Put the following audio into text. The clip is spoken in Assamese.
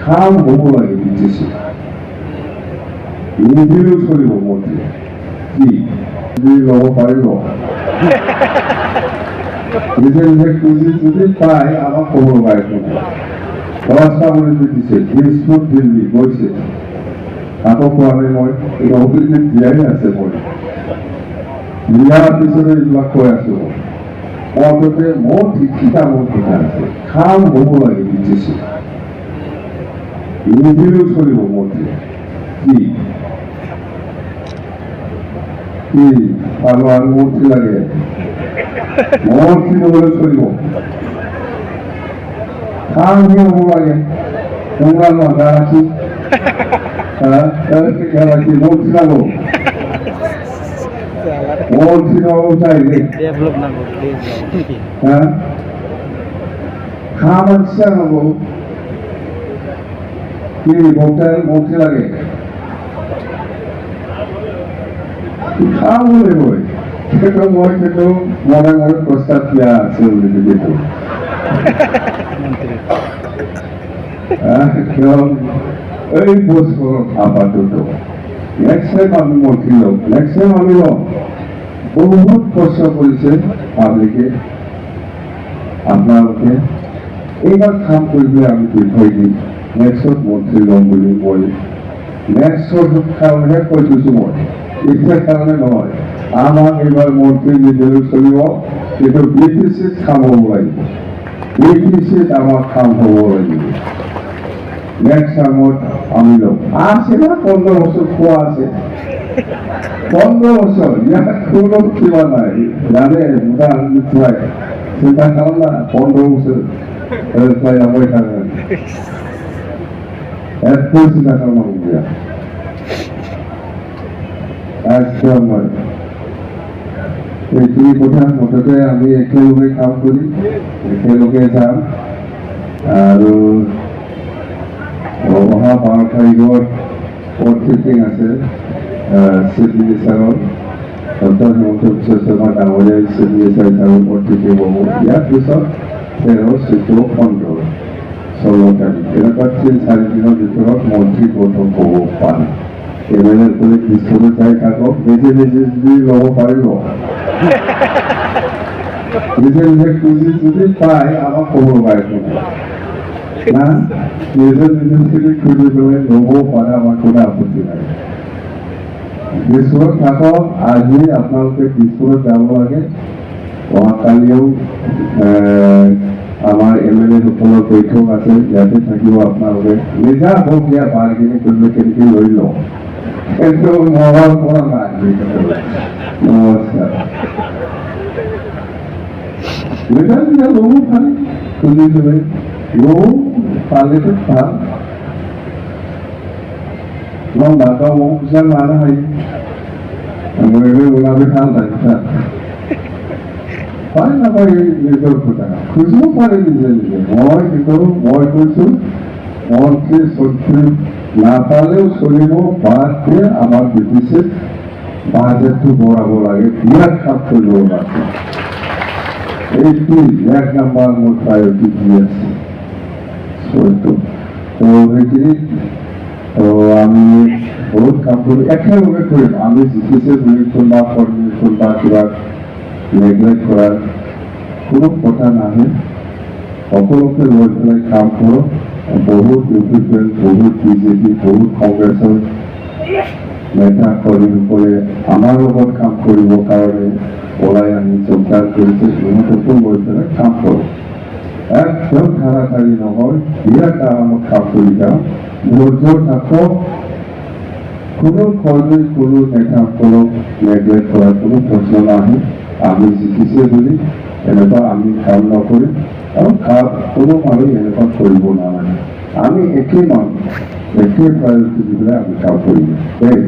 কাম হ'ব লাগে বিটিছে নিজেও চলিব মতে কি ল'ব পাৰিব নিজে নিজে খুঁজি যদি পায় আমাক ক'ব লগা একো নাই ব্যৱস্থা কৰি দিছে দিছপুৰ দিল্লী গৈছে আকৌ কোৱা নাই মই নকৰিলে জীয়াই আছে মই বিয়াৰ পিছতে এইবিলাক কৈ আছো মতে মোৰ শিক্ষিতা মোৰ কথা আছে কাম হ'ব লাগে বিটিছে নিজেও চলিব মতে কি কি ভালো আর মূর্তি লাগে মূর্তি বলে চলিব কাম কি হব লাগে তোমরা মাথা আছি কি মূর্তি লাগো মূর্তি হবো চাইলে কাম আচ্ছা হবো কি মূর্তি লাগে কাম হলে বই সেটা মই কিন্তু মনে মনে প্রস্তাব দিয়া আছে বলে যেহেতু এই বছর আপাতত নেক্সট টাইম আমি মন্ত্রী লোক নেক্সট টাইম আমি বহুত কষ্ট করেছে পাবলিকে আপনাকে এইবার কাম করবে আমি বিষয় দিই নেক্সট মন্ত্রী লোক বলে মই নেক্সট কারণে কৈ দিছো মই এইটার কারণে নয় আমার এবার মন্ত্রী নিজেও চলিব কিন্তু ব্রিটিশে কাম হব লাগিব ব্রিটিশে আমার কাম হব লাগিব নেক্সট টাইমত আমি লোক আছে না 15 বছর খোয়া আছে 15 বছর ইয়াত কোনো কিবা নাই জানে উদাহরণ দিতে চিন্তা করো না 15 বছর তাই আমার এখানে এত চিন্তা করো না একদম এইখিনি কথা মুঠতে আমি একেলগে কাম কৰি একেলগে যাম আৰু অহা 12 তাৰিখত পৰ্ট মিটিং আছে চিফ মিনিষ্টাৰৰ ডক্টৰ হিমন্ত বিশ্ব শৰ্মা ডাঙৰীয়াই চিফ মিনিষ্টাৰ হিচাপে পৰ্ট মিটিং হ'ব ইয়াৰ পিছত 13, 14, 15 16 তাৰিখ এনেকুৱা 3-4 দিনৰ ভিতৰত মন্ত্ৰী গঠন হ'ব পাৰে এমএলএ কৰে দিছপুৰে যাই থাকক নিজে নিজে যদি ল'ব পাৰিব নিজে নিজে খুঁজি যদি পায় আমাক ক'ব লগা একো নাই না নিজে নিজে যদি খুঁজি পেলাই ল'ব পাৰে আমাৰ কোনো আপত্তি নাই দিছপুৰত থাকক আজি আপোনালোকে দিছপুৰত যাব লাগে অহাকালিও আমাৰ এমএলএ সকলৰ বৈঠক আছে ইয়াতে থাকিব আপোনালোকে নিজা প্ৰক্ৰিয়া বাৰ্গেনিং কৰিব কেনেকৈ লৈ লওঁ কিন্তু মহল করা নাই নমস্কার মেধা দিয়া লোক পালে খুঁজি দেবে লোক পালে তো ভাল বাবা মোক পিছা মানা হয় ওলাবে ভাল লাগছে পায় নাপায় নিজৰ কথা খুজিব পাৰে নিজে নিজে মই কিন্তু মই কৈছো মন্ত্রী সন্ত্রী না পালেও চলিব বাদ দিয়ে আমার ব্রিটিশে বাজেটটো বঢ়াব লাগে বিরাট কাম কৰিব লাগে এইটো 1 নম্বৰ মোৰ প্ৰায়ৰিটি দি আছে তো সেইখিনি আমি বহুত কাম কৰোঁ একেলগে কৰিম আমি জিকিছে বুলি কোনোবা কৰ্মী কোনোবা কিবা নেগলেক্ট কৰাৰ কোনো কথা নাহে সকলোকে লৈ পেলাই কাম কৰক বহুত ইউপিপিএল বহুত বিজেপি বহুত কংগ্ৰেছৰ নেতা কৰ্মীসকলে আমাৰ লগত কাম কৰিবৰ কাৰণে ওলাই আনি যোগদান কৰিছে সিহঁতকো লৈ পেলাই কাম কৰক একদম ধাৰাধাৰী নহয় বিৰাট আৰামত কাম কৰি যাওঁ ধৈৰ্য থাকক কোনো কৰ্মী কোনো নেতাসকলক নেগলেক্ট কৰাৰ কোনো প্ৰশ্ন নাহে আমি জিকিছে বুলি এনেকুৱা আমি কাম নকৰিম আৰু কোনো মানুহ এনেকুৱা কৰিব নালাগে আমি একেই মানুহ একে প্ৰায়ৰিটি দি পেলাই আমি কাম কৰিম দেই